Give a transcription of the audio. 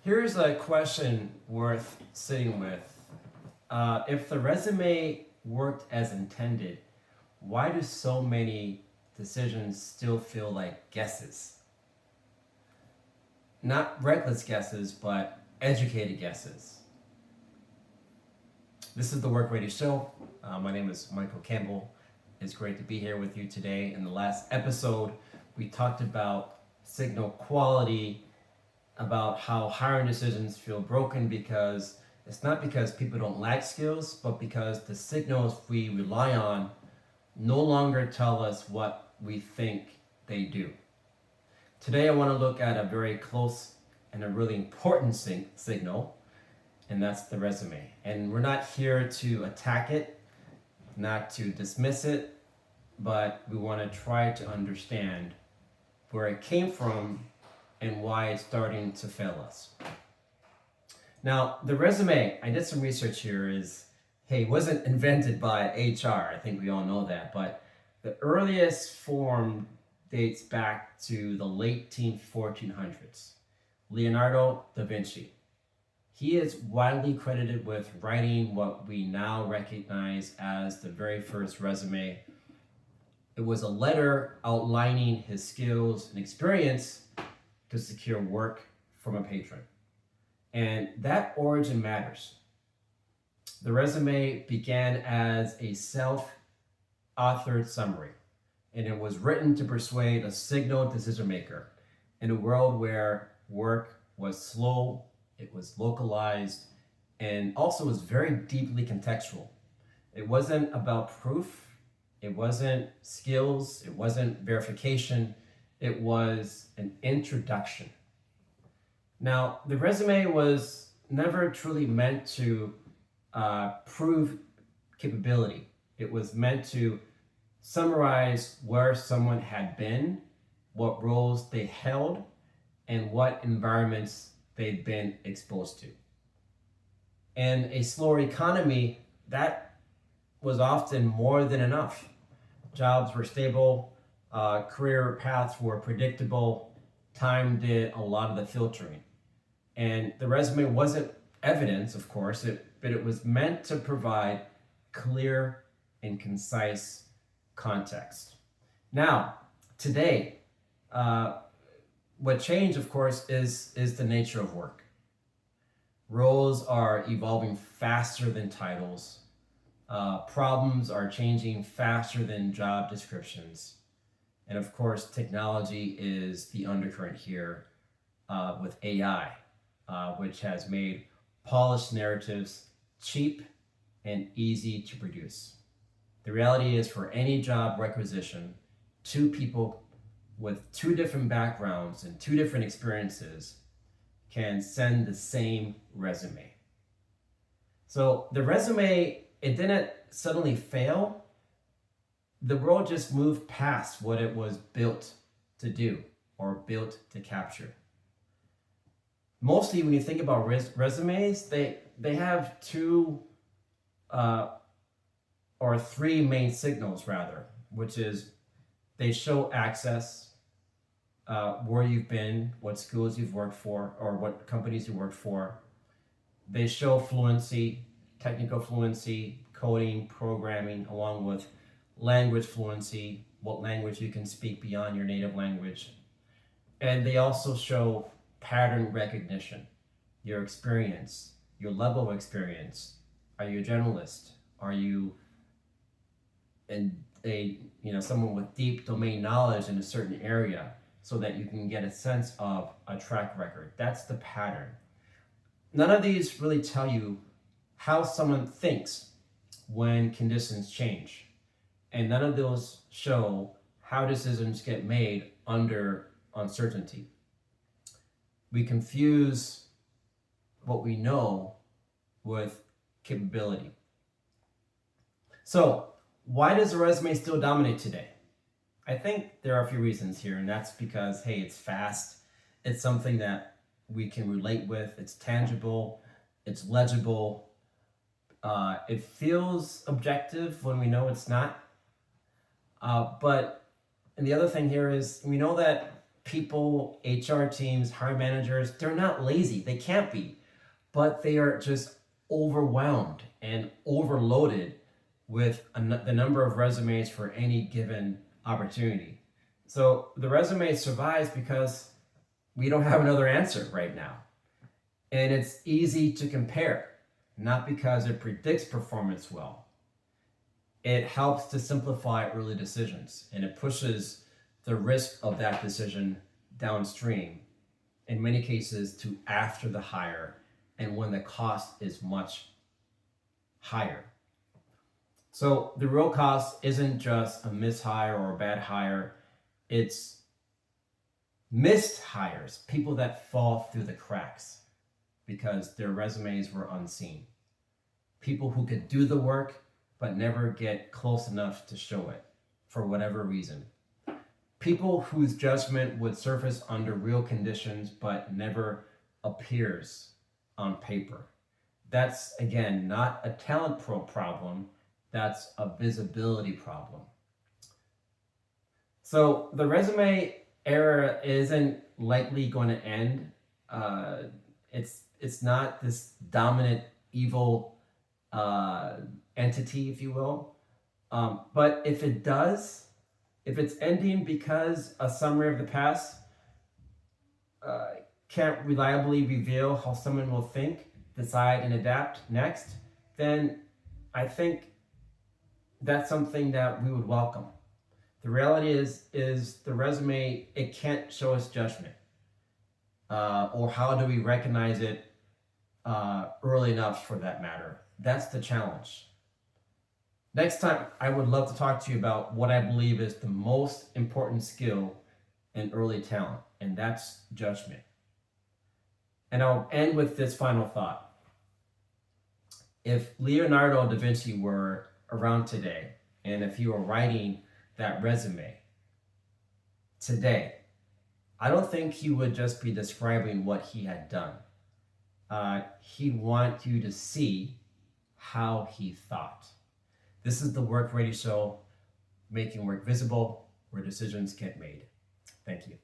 Here's a question worth sitting with. If the resume worked as intended, why do so many decisions still feel like guesses? Not reckless guesses, but educated guesses. This is the Work Ready Show. My name is Michael Campbell. It's great to be here with you today. In the last episode, we talked about signal quality, about how hiring decisions feel broken because it's not because people don't lack skills, but because the signals we rely on no longer tell us what we think they do. Today, I want to look at a very close and a really important signal, and that's the resume. And we're not here to attack it, not to dismiss it, but we want to try to understand where it came from and why it's starting to fail us. Now, the resume, I did some research here, it wasn't invented by HR. I think we all know that, but the earliest form dates back to the late 1400s. Leonardo da Vinci. He is widely credited with writing what we now recognize as the very first resume. It was a letter outlining his skills and experience to secure work from a patron. And that origin matters. The resume began as a self-authored summary, and it was written to persuade a signal decision maker in a world where work was slow, it was localized, and also was very deeply contextual. It wasn't about proof, it wasn't skills, it wasn't verification, it was an introduction. Now, the resume was never truly meant to prove capability. It was meant to summarize where someone had been, what roles they held, and what environments they'd been exposed to. In a slower economy, that was often more than enough. Jobs were stable, career paths were predictable, time did a lot of the filtering. And the resume wasn't evidence, of course, but it was meant to provide clear and concise context. Now, today, what changed, of course, is the nature of work. Roles are evolving faster than titles. Problems are changing faster than job descriptions. And of course, technology is the undercurrent here with AI, which has made polished narratives cheap and easy to produce. The reality is, for any job requisition, two people with two different backgrounds and two different experiences can send the same resume. So the resume, it didn't suddenly fail. The world just moved past what it was built to do or built to capture. Mostly when you think about resumes, they have two or three main signals rather, which is they show access, where you've been, what schools you've worked for, or what companies you worked for. They show fluency, technical fluency, coding, programming, along with language fluency, what language you can speak beyond your native language. And they also show pattern recognition, your experience, your level of experience. Are you a generalist? Are you someone with deep domain knowledge in a certain area, so that you can get a sense of a track record? That's the pattern. None of these really tell you how someone thinks when conditions change. And none of those show how decisions get made under uncertainty. We confuse what we know with capability. So, why does the resume still dominate today? I think there are a few reasons here, and that's because, it's fast. It's something that we can relate with. It's tangible. It's legible. It feels objective when we know it's not. And the other thing here is we know that people, HR teams, hiring managers, they're not lazy. They can't be, but they are just overwhelmed and overloaded with the number of resumes for any given opportunity. So the resume survives because we don't have another answer right now. And it's easy to compare, not because it predicts performance well. It helps to simplify early decisions, and it pushes the risk of that decision downstream, in many cases to after the hire and when the cost is much higher. So the real cost isn't just a mishire or a bad hire, it's missed hires, people that fall through the cracks because their resumes were unseen. People who could do the work but never get close enough to show it for whatever reason. People whose judgment would surface under real conditions but never appears on paper. That's, again, not a talent problem, that's a visibility problem. So the resume era isn't likely going to end. It's not this dominant evil entity, if you will. But if it does, if it's ending because a summary of the past can't reliably reveal how someone will think, decide, and adapt next, then I think that's something that we would welcome. The reality is the resume, it can't show us judgment. Or how do we recognize it early enough, for that matter? That's the challenge. Next time, I would love to talk to you about what I believe is the most important skill in early talent, and that's judgment. And I'll end with this final thought. If Leonardo da Vinci were around today, and if he were writing that resume today, I don't think he would just be describing what he had done. He'd want you to see how he thought. This is the Work Ready Show, making work visible, where decisions get made. Thank you.